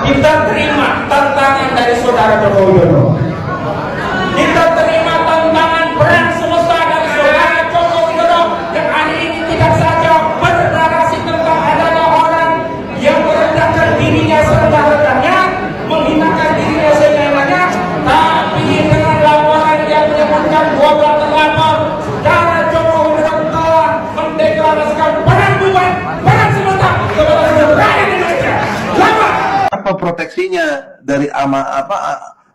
Kita terima tantangan dari saudara Joko Widodo. Kita terima tantangan perang semesta dari saudara Joko Widodo yang hari ini tidak saja bernarasi tentang adanya orang yang merendahkan dirinya serendah-rendahnya, menghinakan dirinya sebenarnya, tapi dengan laporan yang menyebutkan 12 terlapor, saudara Joko Widodo telah mendeklarasikan perang bukan perang semesta kepada seluruh rakyat Indonesia. Apa proteksinya dari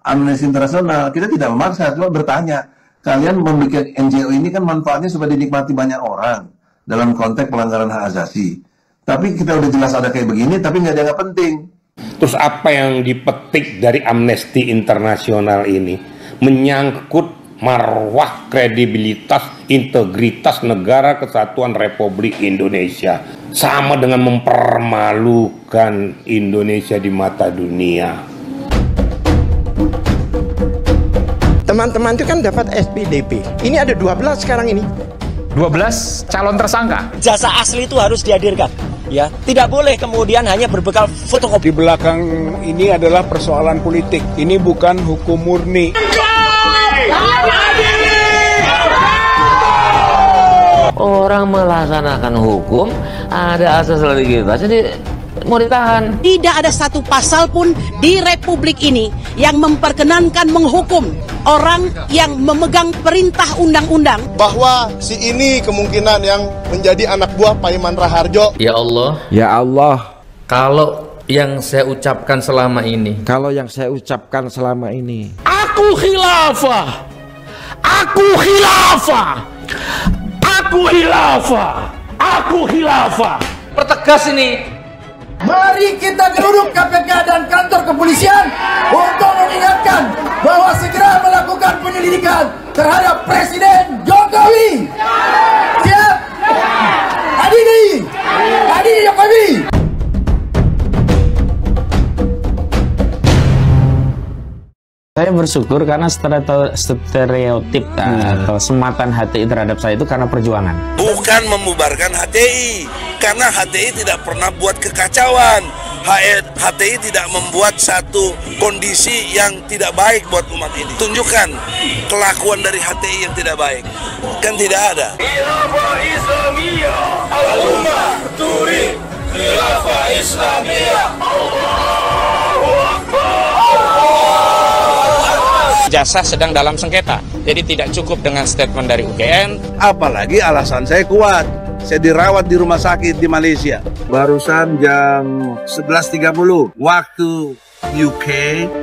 Amnesty Internasional? Kita tidak memaksa, cuma bertanya. Kalian membuat NGO ini kan manfaatnya supaya dinikmati banyak orang dalam konteks pelanggaran hak asasi. Tapi kita udah jelas ada kayak begini, tapi nggak dianggap penting. Terus apa yang dipetik dari Amnesty Internasional ini menyangkut marwah, kredibilitas, integritas negara kesatuan Republik Indonesia, sama dengan mempermalukan Indonesia di mata dunia. Teman-teman itu kan dapat SPDP. Ini ada 12 sekarang ini. 12 calon tersangka. Jasa asli itu harus dihadirkan. Ya, tidak boleh kemudian hanya berbekal fotokopi. Di belakang ini adalah persoalan politik. Ini bukan hukum murni. Orang melaksanakan hukum ada asas legalitas, jadi mau ditahan. Tidak ada satu pasal pun di Republik ini yang memperkenankan menghukum orang yang memegang perintah undang-undang. Bahwa si ini kemungkinan yang menjadi anak buah Paiman Raharjo. Ya Allah. Ya Allah. Kalau yang saya ucapkan selama ini. Aku khilafah. Aku khilafah. Aku khilafah. Aku khilafah. Pertegas ini. Mari kita geruduk KPK dan kantor kepolisian untuk mengingatkan bahwa segera melakukan penyelidikan terhadap Presiden Jokowi. Siap? Hadiri Jokowi. Saya bersyukur karena stereotip atau sematan HTI terhadap saya itu karena perjuangan. Bukan membubarkan HTI, karena HTI tidak pernah buat kekacauan. HTI tidak membuat satu kondisi yang tidak baik buat umat ini. Tunjukkan kelakuan dari HTI yang tidak baik. Kan tidak ada. Khilafah Islamiyah, al-ummah turid. Khilafah Islamiyah, Allahu Akbar. Jasa sedang dalam sengketa, jadi tidak cukup dengan statement dari UGN. Apalagi alasan saya kuat. Saya dirawat di rumah sakit di Malaysia. Barusan jam 11.30 waktu UK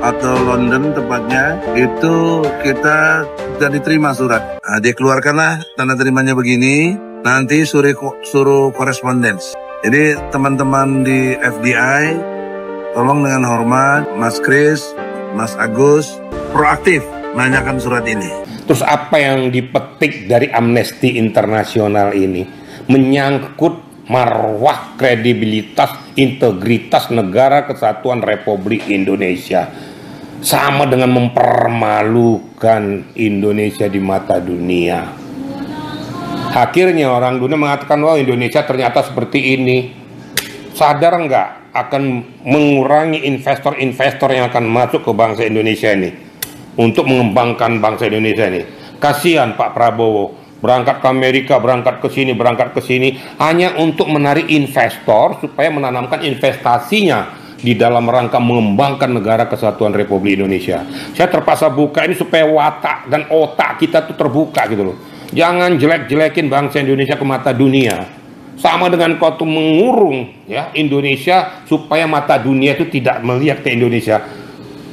atau London tepatnya, itu kita sudah diterima surat. Nah, dikeluarkanlah tanda terimanya begini, nanti suruh korespondens. Jadi teman-teman di FDI, tolong dengan hormat, Mas Kris, Mas Agus, proaktif menanyakan surat ini. Terus apa yang dipetik dari Amnesty Internasional ini menyangkut marwah, kredibilitas, integritas negara kesatuan Republik Indonesia, sama dengan mempermalukan Indonesia di mata dunia. Akhirnya orang dunia mengatakan, wah Indonesia ternyata seperti ini. Sadar nggak akan mengurangi investor-investor yang akan masuk ke bangsa Indonesia ini untuk mengembangkan bangsa Indonesia ini. Kasihan Pak Prabowo, berangkat ke Amerika, berangkat ke sini, hanya untuk menarik investor supaya menanamkan investasinya di dalam rangka mengembangkan negara kesatuan Republik Indonesia. Saya terpaksa buka ini supaya watak dan otak kita tuh terbuka gitu loh. Jangan jelek-jelekin bangsa Indonesia ke mata dunia. Sama dengan kau tuh mengurung ya Indonesia supaya mata dunia itu tidak melihat ke Indonesia.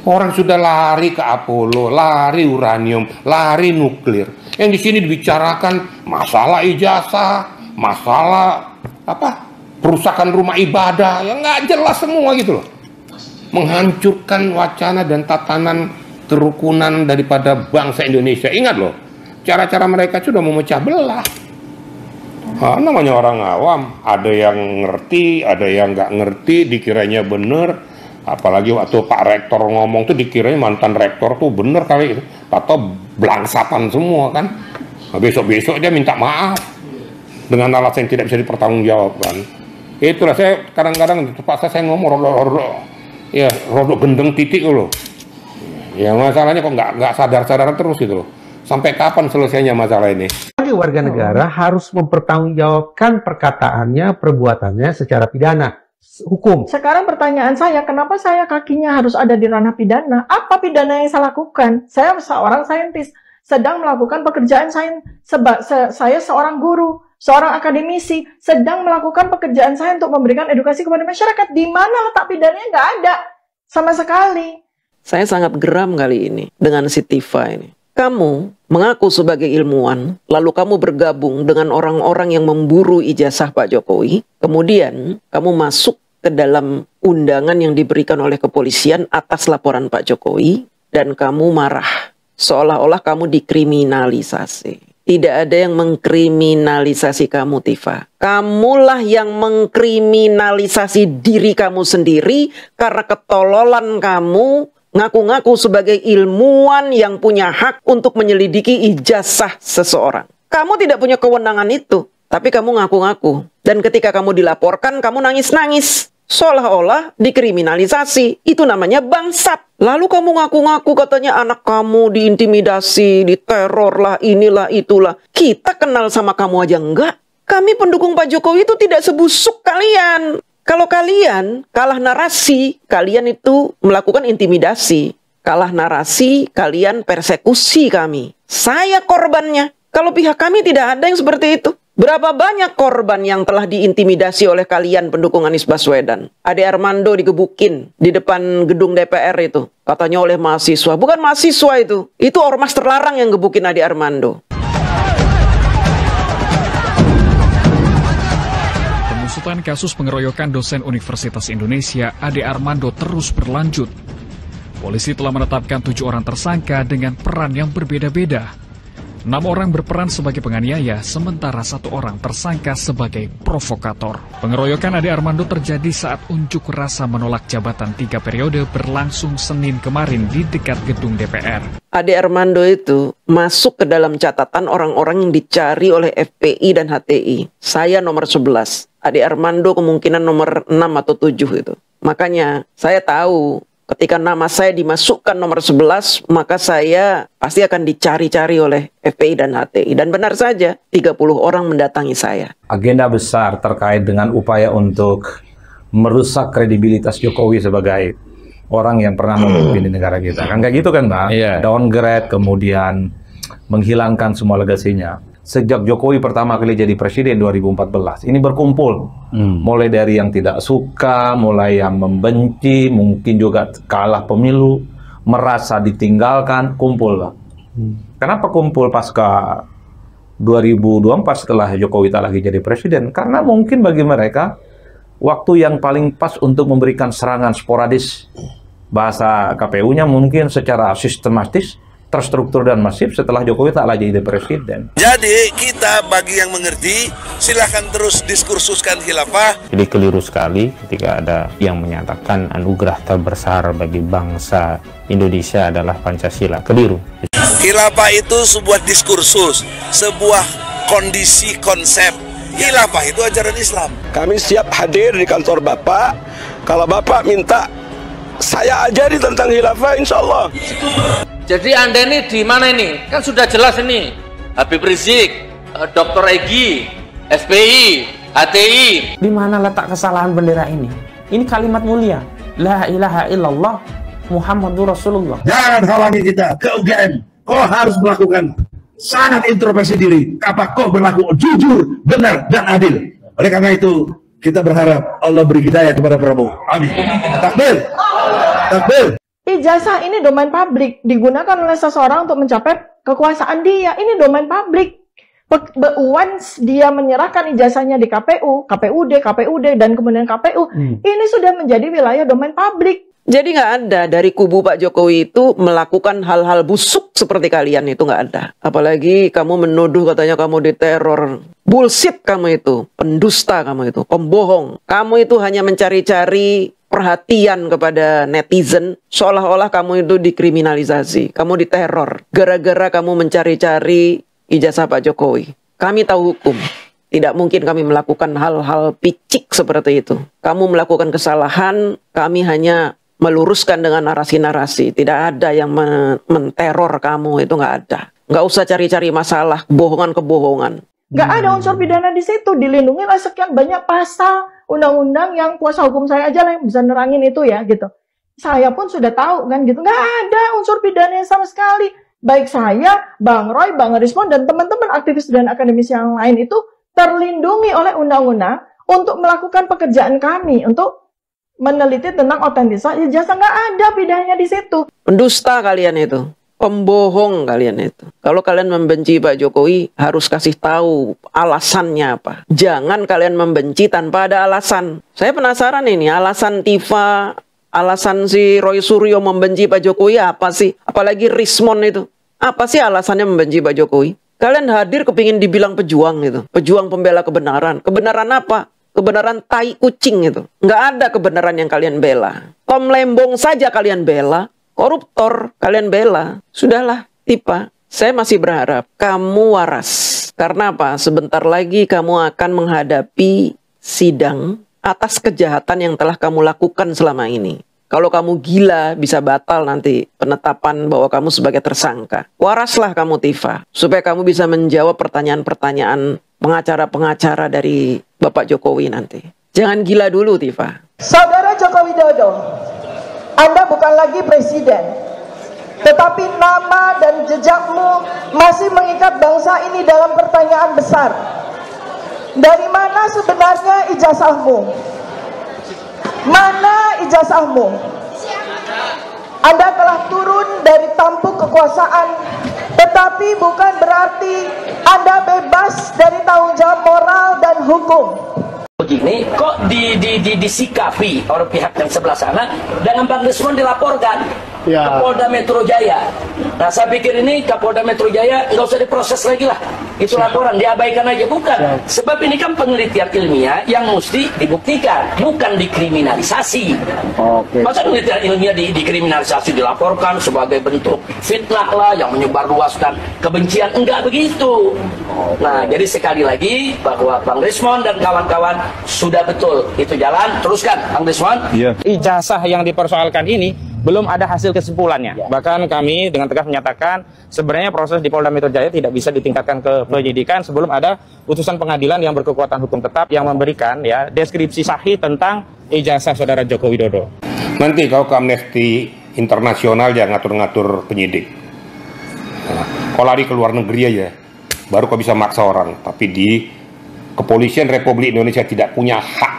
Orang sudah lari ke Apollo, lari uranium, lari nuklir. Yang di sini dibicarakan masalah ijazah, masalah perusakan rumah ibadah, yang nggak jelas semua gitu loh. Menghancurkan wacana dan tatanan kerukunan daripada bangsa Indonesia. Ingat loh, cara-cara mereka sudah memecah belah. Namanya orang awam, ada yang ngerti, ada yang nggak ngerti, dikiranya bener. Apalagi waktu Pak Rektor ngomong tuh dikiranya mantan rektor tuh bener kali itu, atau belangsapan semua kan. Besok-besok dia minta maaf dengan alasan yang tidak bisa dipertanggungjawabkan. Itulah saya kadang-kadang terpaksa saya ngomong, ya rodok gendeng titik loh. Ya masalahnya kok nggak sadar-sadar terus gitu loh. Sampai kapan selesainya masalah ini? Warga negara harus mempertanggungjawabkan perkataannya, perbuatannya secara pidana, hukum. Sekarang pertanyaan saya, kenapa saya kakinya harus ada di ranah pidana? Apa pidana yang saya lakukan? Saya seorang saintis, sedang melakukan pekerjaan sains. Saya seorang guru, seorang akademisi, sedang melakukan pekerjaan saya untuk memberikan edukasi kepada masyarakat. Di mana letak pidananya? Nggak ada sama sekali. Saya sangat geram kali ini dengan si Tifa ini. Kamu mengaku sebagai ilmuwan, lalu kamu bergabung dengan orang-orang yang memburu ijazah Pak Jokowi, kemudian kamu masuk ke dalam undangan yang diberikan oleh kepolisian atas laporan Pak Jokowi, dan kamu marah, seolah-olah kamu dikriminalisasi. Tidak ada yang mengkriminalisasi kamu, Tifa. Kamulah yang mengkriminalisasi diri kamu sendiri karena ketololan kamu ngaku-ngaku sebagai ilmuwan yang punya hak untuk menyelidiki ijazah seseorang. Kamu tidak punya kewenangan itu, tapi kamu ngaku-ngaku. Dan ketika kamu dilaporkan, kamu nangis-nangis. Seolah-olah dikriminalisasi. Itu namanya bangsat. Lalu kamu ngaku-ngaku katanya anak kamu diintimidasi, diteror lah, inilah, itulah. Kita kenal sama kamu aja enggak. Kami pendukung Pak Jokowi itu tidak sebusuk kalian. Kalau kalian kalah narasi, kalian itu melakukan intimidasi. Kalah narasi, kalian persekusi kami. Saya korbannya. Kalau pihak kami tidak ada yang seperti itu. Berapa banyak korban yang telah diintimidasi oleh kalian pendukung Anies Baswedan? Ade Armando digebukin di depan gedung DPR itu. Katanya oleh mahasiswa. Bukan mahasiswa itu. Itu ormas terlarang yang gebukin Ade Armando. Pengusutan kasus pengeroyokan dosen Universitas Indonesia Ade Armando terus berlanjut. Polisi telah menetapkan 7 orang tersangka dengan peran yang berbeda-beda. 6 orang berperan sebagai penganiaya, sementara 1 orang tersangka sebagai provokator. Pengeroyokan Ade Armando terjadi saat unjuk rasa menolak jabatan 3 periode berlangsung Senin kemarin di dekat gedung DPR. Ade Armando itu masuk ke dalam catatan orang-orang yang dicari oleh FPI dan HTI. Saya nomor 11. Ade Armando kemungkinan nomor 6 atau 7 itu. Makanya saya tahu ketika nama saya dimasukkan nomor 11, maka saya pasti akan dicari-cari oleh FPI dan HTI. Dan benar saja, 30 orang mendatangi saya. Agenda besar terkait dengan upaya untuk merusak kredibilitas Jokowi sebagai orang yang pernah memimpin di negara kita. Kan kayak gitu kan, Bang? Yeah. Downgrade, kemudian menghilangkan semua legasinya. Sejak Jokowi pertama kali jadi presiden 2014, ini berkumpul. Mulai dari yang tidak suka, mulai yang membenci, mungkin juga kalah pemilu, merasa ditinggalkan, kumpul. Kenapa kumpul pasca 2024 setelah Jokowi tak lagi jadi presiden? Karena mungkin bagi mereka, waktu yang paling pas untuk memberikan serangan sporadis. Bahasa KPU-nya mungkin secara sistematis, terstruktur dan masif setelah Jokowi tak lagi jadi presiden. Jadi kita bagi yang mengerti silahkan terus diskursuskan khilafah. Jadi keliru sekali ketika ada yang menyatakan anugerah terbesar bagi bangsa Indonesia adalah Pancasila. Keliru. Khilafah itu sebuah diskursus, sebuah kondisi konsep. Khilafah itu ajaran Islam. Kami siap hadir di kantor Bapak. Kalau Bapak minta saya ajari tentang khilafah, insya Allah. Jadi Anda ini di mana ini? Kan sudah jelas ini. Habib Rizik, Dr. Egy, SPI, HTI. Di mana letak kesalahan bendera ini? Ini kalimat mulia. La ilaha illallah Muhammadur Rasulullah. Jangan halangi kita ke UGM. Kau harus melakukan sangat introspeksi diri. Apa kau berlaku jujur, benar, dan adil. Oleh karena itu, kita berharap Allah beri hidayah kepada Prabowo. Amin. Takbir. Takbir. Ijazah ini domain publik, digunakan oleh seseorang untuk mencapai kekuasaan dia. Ini domain publik. Once dia menyerahkan ijazahnya di KPU, KPUD, dan kemudian KPU, ini sudah menjadi wilayah domain publik. Jadi nggak ada dari kubu Pak Jokowi itu melakukan hal-hal busuk seperti kalian, itu nggak ada. Apalagi kamu menuduh katanya kamu diteror. Bullshit kamu itu, pendusta kamu itu, pembohong. Kamu itu hanya mencari-cari perhatian kepada netizen, seolah-olah kamu itu dikriminalisasi, kamu diteror, gara-gara kamu mencari-cari ijazah Pak Jokowi. Kami tahu hukum, tidak mungkin kami melakukan hal-hal picik seperti itu. Kamu melakukan kesalahan, kami hanya meluruskan dengan narasi-narasi. Tidak ada yang menteror kamu, itu nggak ada. Nggak usah cari-cari masalah, kebohongan-kebohongan. Nggak ada unsur pidana di situ, dilindungi oleh sekian banyak pasal undang-undang yang kuasa hukum saya aja lah yang bisa nerangin itu ya gitu. Saya pun sudah tahu kan gitu, nggak ada unsur pidana sama sekali. Baik saya, Bang Roy, Bang Rismond, dan teman-teman aktivis dan akademisi yang lain itu terlindungi oleh undang-undang untuk melakukan pekerjaan kami, untuk meneliti tentang otentisasi ijazah. Nggak ada pidananya di situ. Pendusta kalian itu. Pembohong kalian itu. Kalau kalian membenci Pak Jokowi, harus kasih tahu alasannya apa. Jangan kalian membenci tanpa ada alasan. Saya penasaran ini, alasan Tifa, alasan si Roy Suryo membenci Pak Jokowi apa sih? Apalagi Rismond itu. Apa sih alasannya membenci Pak Jokowi? Kalian hadir kepingin dibilang pejuang gitu. Pejuang pembela kebenaran. Kebenaran apa? Kebenaran tai kucing itu. Nggak ada kebenaran yang kalian bela. Tom Lembong saja kalian bela. Koruptor kalian bela. Sudahlah, Tifa. Saya masih berharap kamu waras. Karena apa? Sebentar lagi kamu akan menghadapi sidang atas kejahatan yang telah kamu lakukan selama ini. Kalau kamu gila, bisa batal nanti penetapan bahwa kamu sebagai tersangka. Waraslah kamu, Tifa. Supaya kamu bisa menjawab pertanyaan-pertanyaan pengacara-pengacara dari Bapak Jokowi nanti. Jangan gila dulu, Tifa. Saudara Joko Widodo, Anda bukan lagi presiden, tetapi nama dan jejakmu masih mengikat bangsa ini dalam pertanyaan besar. Dari mana sebenarnya ijazahmu? Mana ijazahmu? Anda telah turun dari tampuk kekuasaan, tetapi bukan berarti Anda bebas dari tanggung jawab moral dan hukum. Begini kok disikapi oleh pihak yang sebelah sana dengan Bang Rismond dilaporkan ke Polda Metro Jaya. Nah saya pikir ini Kapolda Metro Jaya nggak usah diproses lagi lah, itu laporan diabaikan aja. Bukan, sebab ini kan penelitian ilmiah yang mesti dibuktikan, bukan dikriminalisasi. Masa penelitian ilmiah dikriminalisasi, dilaporkan sebagai bentuk fitnah lah yang menyebarluaskan kebencian? Enggak begitu. Nah jadi sekali lagi bahwa Bang Rismond dan kawan-kawan sudah betul itu jalan, teruskan Bang Rismond. Ijazah yang dipersoalkan ini belum ada hasil kesimpulannya. Bahkan kami dengan tegas menyatakan sebenarnya proses di Polda Metro Jaya tidak bisa ditingkatkan ke penyidikan sebelum ada putusan pengadilan yang berkekuatan hukum tetap yang memberikan ya deskripsi sahih tentang ijazah saudara Joko Widodo. Nanti kalau ke Amnesty Internasional ya ngatur-ngatur penyidik. Nah, kalau lari ke luar negeri aja, baru kau bisa maksa orang. Tapi di Kepolisian Republik Indonesia tidak punya hak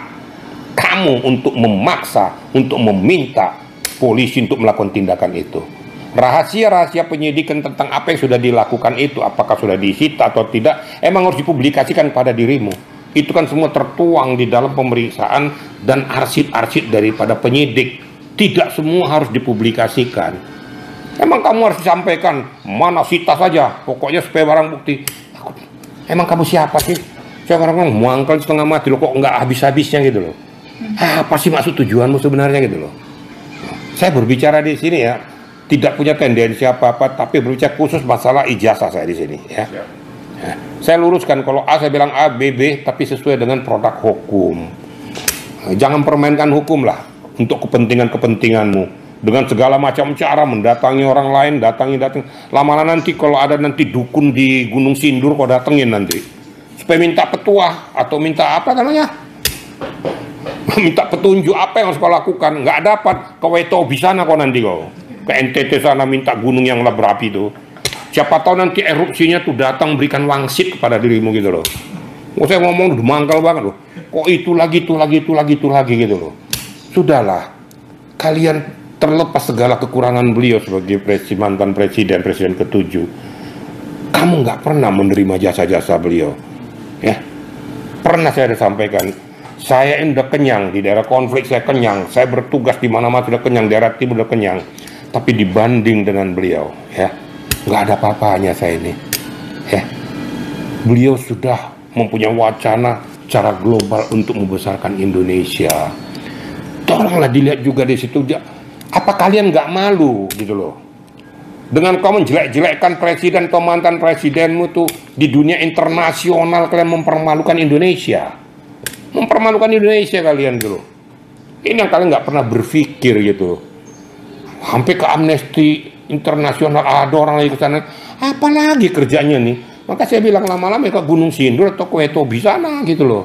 kamu untuk memaksa, untuk meminta polisi untuk melakukan tindakan itu. Rahasia-rahasia penyidikan tentang apa yang sudah dilakukan itu, apakah sudah disita atau tidak, emang harus dipublikasikan pada dirimu. Itu kan semua tertuang di dalam pemeriksaan dan arsip-arsip daripada penyidik. Tidak semua harus dipublikasikan. Emang kamu harus disampaikan, mana sita saja, pokoknya supaya barang bukti. Emang kamu siapa sih? Saya kadang-kadang muangkel setengah mati loh, kok nggak habis-habisnya gitu loh. Apa sih maksud tujuanmu sebenarnya gitu loh. Saya berbicara di sini ya, tidak punya tendensi apa-apa, tapi berbicara khusus masalah ijazah saya di sini ya. Saya luruskan, kalau A saya bilang A, B, B, tapi sesuai dengan produk hukum. Jangan permainkan hukum lah untuk kepentingan-kepentinganmu. Dengan segala macam cara mendatangi orang lain, datang. Lama-lama nanti kalau ada nanti dukun di Gunung Sindur kau datengin nanti. Supaya minta petuah atau minta apa namanya? Minta petunjuk apa yang harus kau lakukan. Nggak dapat, ke Wetobi sana kau nanti kau. Ke NTT sana minta gunung yang berapi itu. Siapa tahu nanti erupsinya tuh datang berikan wangsit kepada dirimu gitu loh. Saya ngomong udah mangkal banget loh. Kok itu lagi gitu loh. Sudahlah, kalian terlepas segala kekurangan beliau sebagai mantan presiden ke-7, kamu nggak pernah menerima jasa-jasa beliau, ya. Pernah saya sampaikan, saya udah kenyang di daerah konflik, saya kenyang, saya bertugas di mana-mana sudah kenyang, daerah timur sudah kenyang, tapi dibanding dengan beliau, ya, nggak ada apa-apanya saya ini, ya. Beliau sudah mempunyai wacana secara global untuk membesarkan Indonesia. Tolonglah dilihat juga di situ. Apa kalian nggak malu gitu loh? Dengan kau menjelek-jelekkan presiden atau mantan presidenmu tuh di dunia internasional, kalian mempermalukan Indonesia. Mempermalukan Indonesia kalian gitu loh. Ini yang kalian nggak pernah berpikir gitu. Sampai ke Amnesty Internasional ada orang lagi ke sana. Apalagi kerjanya nih. Maka saya bilang lama-lama ke Gunung Sindur atau ke Tobi sana gitu loh.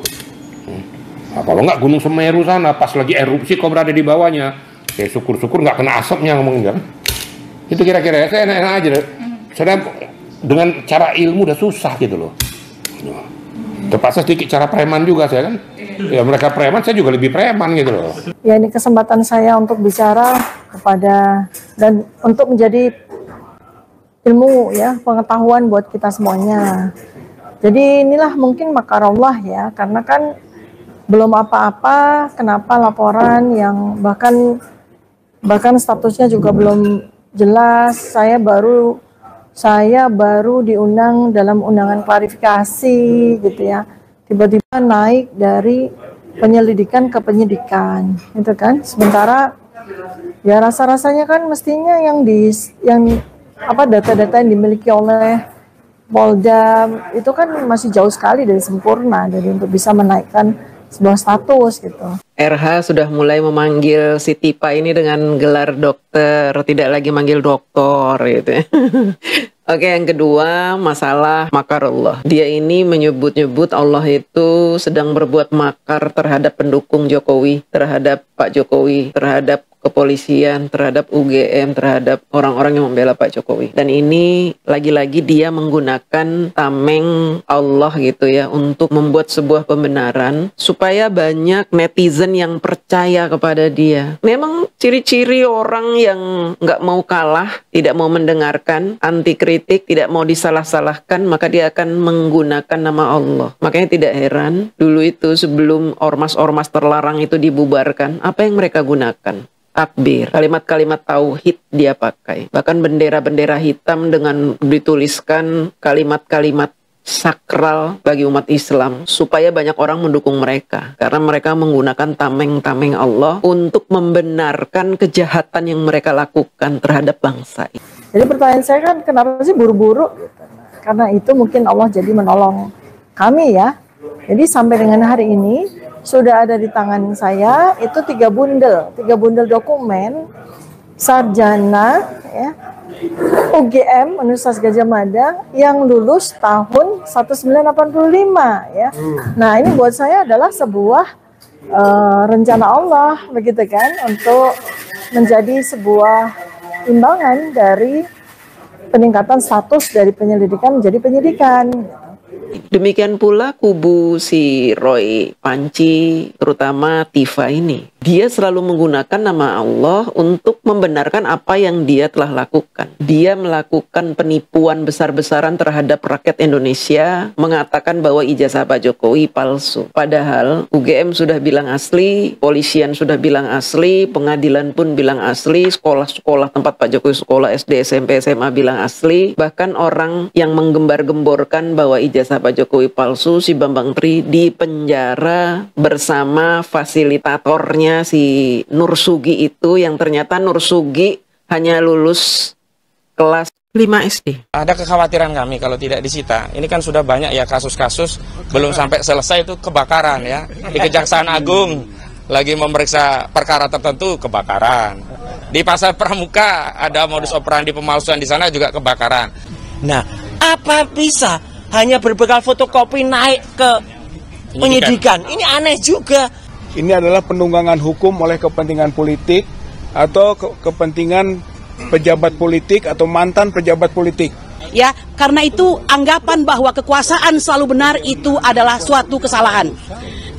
Nah, kalau nggak Gunung Semeru sana pas lagi erupsi kau berada di bawahnya. Ya syukur-syukur nggak kena asapnya ngomongnya. Itu kira-kira saya enak-enak aja. Saya dengan cara ilmu udah susah gitu loh. Terpaksa sedikit cara preman juga saya kan. Ya mereka preman, saya juga lebih preman gitu loh. Ya ini kesempatan saya untuk bicara kepada dan untuk menjadi ilmu ya, pengetahuan buat kita semuanya. Jadi inilah mungkin makar Allah ya, karena kan belum apa-apa, kenapa laporan yang bahkan statusnya juga belum jelas. Saya baru diundang dalam undangan klarifikasi gitu ya. Tiba-tiba naik dari penyelidikan ke penyidikan, gitu kan? Sementara ya rasa-rasanya kan mestinya yang data-data yang dimiliki oleh Polda itu kan masih jauh sekali dari sempurna, jadi untuk bisa menaikkan sebuah status gitu. RH sudah mulai memanggil si Tipa ini dengan gelar dokter, tidak lagi manggil doktor gitu ya. Oke, yang kedua masalah makar Allah. Dia ini menyebut-nyebut Allah itu sedang berbuat makar terhadap pendukung Jokowi, terhadap Pak Jokowi, terhadap kepolisian, terhadap UGM, terhadap orang-orang yang membela Pak Jokowi. Dan ini lagi-lagi dia menggunakan tameng Allah gitu ya untuk membuat sebuah pembenaran supaya banyak netizen yang percaya kepada dia. Memang ciri-ciri orang yang nggak mau kalah, tidak mau mendengarkan, anti kritik, tidak mau disalah-salahkan, maka dia akan menggunakan nama Allah. Makanya tidak heran dulu itu sebelum ormas-ormas terlarang itu dibubarkan, apa yang mereka gunakan? Takbir, kalimat-kalimat tauhid dia pakai. Bahkan bendera-bendera hitam dengan dituliskan kalimat-kalimat sakral bagi umat Islam supaya banyak orang mendukung mereka karena mereka menggunakan tameng-tameng Allah untuk membenarkan kejahatan yang mereka lakukan terhadap bangsa. Jadi pertanyaan saya kan kenapa sih buru-buru? Karena itu mungkin Allah jadi menolong kami ya. Jadi sampai dengan hari ini sudah ada di tangan saya itu 3 bundel dokumen sarjana ya, UGM Universitas Gadjah Mada yang lulus tahun 1985 ya. Nah, ini buat saya adalah sebuah rencana Allah begitu kan, untuk menjadi sebuah imbangan dari peningkatan status dari penyelidikan menjadi penyidikan. Demikian pula kubu si Roy Panci, terutama Tifa ini. Dia selalu menggunakan nama Allah untuk membenarkan apa yang dia telah lakukan. Dia melakukan penipuan besar-besaran terhadap rakyat Indonesia, mengatakan bahwa ijazah Pak Jokowi palsu. Padahal UGM sudah bilang asli, polisian sudah bilang asli, pengadilan pun bilang asli, sekolah-sekolah tempat Pak Jokowi sekolah SD, SMP, SMA bilang asli. Bahkan orang yang menggembar-gemborkan bahwa ijazah Pak Jokowi palsu, si Bambang Tri dipenjara bersama fasilitatornya si Nur Sugi itu, yang ternyata Nur Sugi hanya lulus kelas 5 SD. Ada kekhawatiran kami kalau tidak disita. Ini kan sudah banyak ya kasus-kasus belum sampai selesai itu kebakaran ya. Di Kejaksaan Agung lagi memeriksa perkara tertentu kebakaran. Di Pasar Pramuka ada modus operandi pemalsuan di sana juga kebakaran. Nah, apa bisa hanya berbekal fotokopi naik ke penyidikan? Ini aneh juga. Ini adalah penunggangan hukum oleh kepentingan politik atau kepentingan pejabat politik atau mantan pejabat politik. Ya, karena itu anggapan bahwa kekuasaan selalu benar itu adalah suatu kesalahan.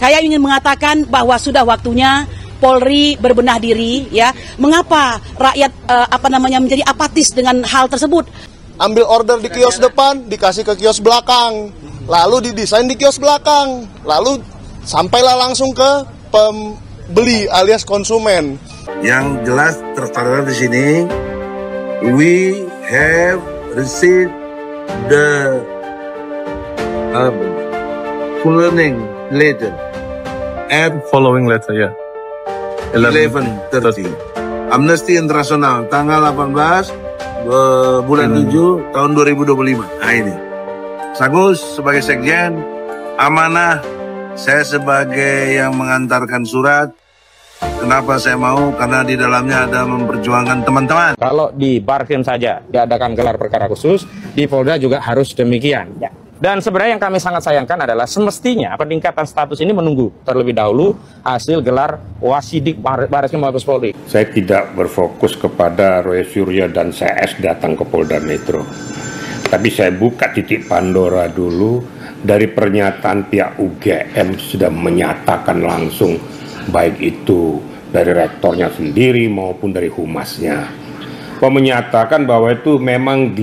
Saya ingin mengatakan bahwa sudah waktunya Polri berbenah diri ya. Mengapa rakyat menjadi apatis dengan hal tersebut? Ambil order di kios depan, dikasih ke kios belakang, lalu didesain di kios belakang, lalu sampailah langsung ke pembeli alias konsumen. Yang jelas tertera di sini, we have received the following letter at following letter ya. 11:30. Amnesty International tanggal 18 bulan 7 tahun 2025. Nah ini, Sagus sebagai sekjen, amanah saya sebagai yang mengantarkan surat Kenapa saya mau? Karena di dalamnya ada memperjuangkan teman-teman. Kalau di Barkrim saja diadakan gelar perkara khusus, di Polda juga harus demikian. Dan sebenarnya yang kami sangat sayangkan adalah semestinya peningkatan status ini menunggu terlebih dahulu hasil gelar Wasidik Bareskrim Mabes Polri. Saya tidak berfokus kepada Roy Suryo dan CS datang ke Polda Metro. Tapi saya buka titik Pandora dulu dari pernyataan pihak UGM sudah menyatakan langsung, baik itu dari rektornya sendiri maupun dari humasnya, menyatakan bahwa itu memang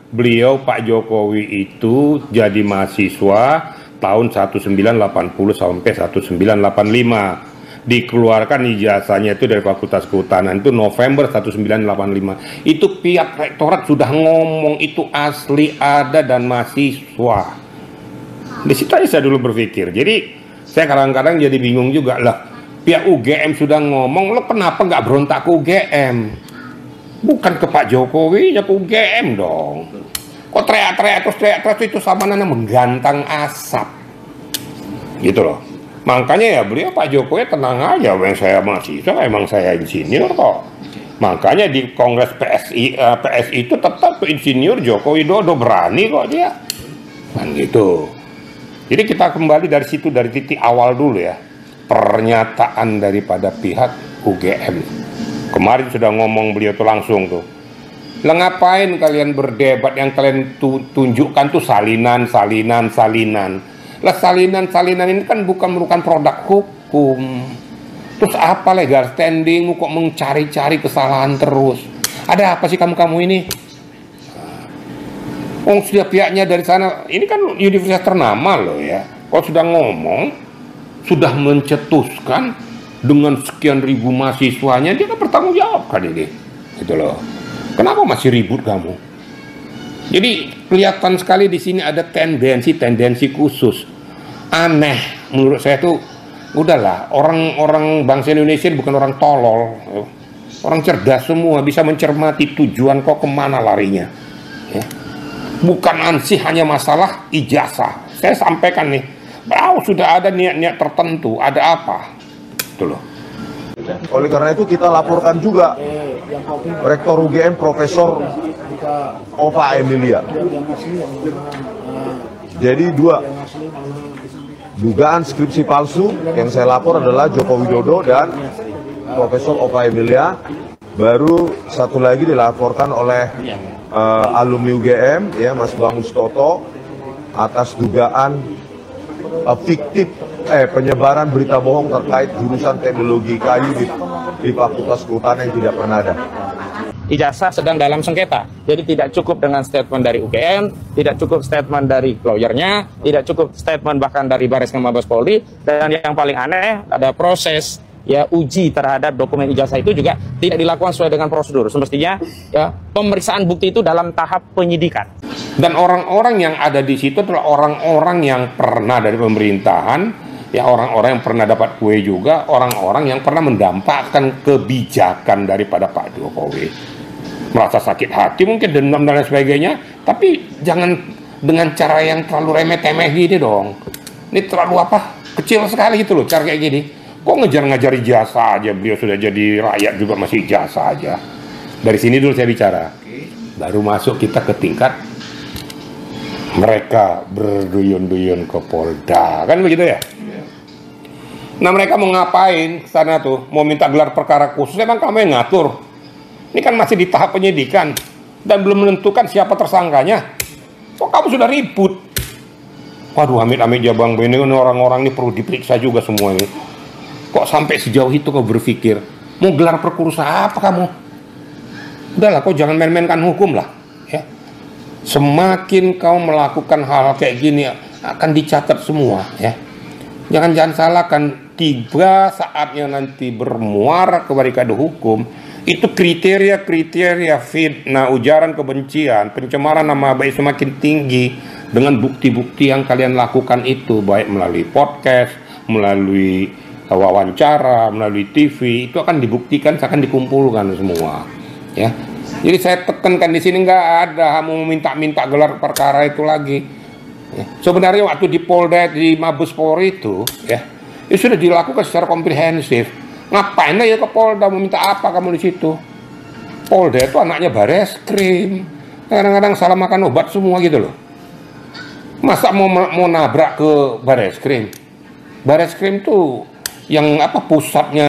beliau Pak Jokowi itu jadi mahasiswa tahun 1980 sampai 1985. Dikeluarkan ijazahnya itu dari Fakultas Kehutanan itu November 1985. Itu pihak rektorat sudah ngomong itu asli, ada dan mahasiswa. Di situ aja saya dulu berpikir. Jadi saya kadang-kadang jadi bingung juga lah. Pihak UGM sudah ngomong, lo kenapa nggak berontak ke UGM? Bukan ke Pak Jokowi, ya ke UGM dong. Kok teriak-teriak terus itu sama nana menggantang asap. Gitu loh. Makanya ya beliau Pak Jokowi tenang aja, yang saya mahasiswa, emang saya insinyur kok. Makanya di Kongres PSI itu tetap insinyur Joko Widodo, berani kok dia. Kan gitu. Jadi kita kembali dari situ, dari titik awal dulu ya. Pernyataan daripada pihak UGM. Kemarin sudah ngomong beliau tuh langsung tuh. Lah ngapain kalian berdebat, yang kalian tunjukkan tuh salinan. Lah salinan ini kan bukan merupakan produk hukum. Terus apa legal standing kok mencari-cari kesalahan terus? Ada apa sih kamu ini? Sudah pihaknya dari sana, ini kan universitas ternama loh ya. Kalau sudah ngomong, sudah mencetuskan dengan sekian ribu mahasiswanya, dia kan bertanggung jawab kan ini, gitu loh. Kenapa masih ribut kamu? Jadi kelihatan sekali di sini ada tendensi khusus. Aneh menurut saya tuh. Udahlah, orang bangsa Indonesia bukan orang tolol, orang cerdas semua, bisa mencermati tujuan kok kemana larinya. Ya. Bukan ansih hanya masalah ijazah. Saya sampaikan nih, sudah ada niat-niat tertentu, ada apa? Itu loh. Oleh karena itu kita laporkan juga Rektor UGM Profesor Ova Emilia. Jadi dua dugaan skripsi palsu yang saya lapor adalah Joko Widodo dan Profesor Ova Emilia. Baru satu lagi dilaporkan oleh alumni UGM, ya Mas Bamus Toto, atas dugaan fiktif penyebaran berita bohong terkait jurusan teknologi kayu di Fakultas Kehutanan yang tidak pernah ada. Ijazah sedang dalam sengketa, jadi tidak cukup dengan statement dari UGM, tidak cukup statement dari lawyernya, tidak cukup statement bahkan dari Bareskrim Mabes Polri, dan yang paling aneh ada proses ya uji terhadap dokumen ijazah itu juga tidak dilakukan sesuai dengan prosedur. Semestinya ya pemeriksaan bukti itu dalam tahap penyidikan. Dan orang-orang yang ada di situ adalah orang-orang yang pernah dari pemerintahan, ya orang-orang yang pernah dapat kue juga, orang-orang yang pernah mendampakkan kebijakan daripada Pak Jokowi. Merasa sakit hati mungkin, dendam dan lain sebagainya, tapi jangan dengan cara yang terlalu remeh-temeh gini dong. Ini terlalu kecil sekali gitu loh cara kayak gini. Kok ngejar-ngejar ijazah aja, beliau sudah jadi rakyat juga masih ijazah aja. Dari sini dulu saya bicara, baru masuk kita ke tingkat mereka berduyun-duyun ke Polda, kan begitu ya? Nah mereka mau ngapain ke sana tuh? Mau minta gelar perkara khusus, emang kamu yang ngatur? Ini kan masih di tahap penyidikan dan belum menentukan siapa tersangkanya. Kok kamu sudah ribut? Waduh, amit-amit ya Bang, ini orang-orang ini perlu diperiksa juga semua ini. Kok sampai sejauh itu kau berpikir mau gelar perkara apa kamu? Udahlah, kau jangan main-mainkan hukum lah. Ya. Semakin kau melakukan hal kayak gini akan dicatat semua. Ya. Jangan salahkan, tiba saatnya nanti bermuara kepada hukum. Itu kriteria fitnah, ujaran kebencian, pencemaran nama baik semakin tinggi dengan bukti-bukti yang kalian lakukan itu, baik melalui podcast, melalui wawancara, melalui TV, itu akan dibuktikan, akan dikumpulkan semua. Ya, jadi saya tekankan di sini nggak ada mau minta gelar perkara itu lagi. Ya. Sebenarnya waktu di Polda, di Mabes Polri itu, ya sudah dilakukan secara komprehensif. Ngapain aja ke Polda, mau minta apa kamu di situ? Polda itu anaknya Bareskrim. Kadang-kadang salah makan obat semua gitu loh. Masa mau nabrak ke Bareskrim? Bareskrim tuh yang apa pusatnya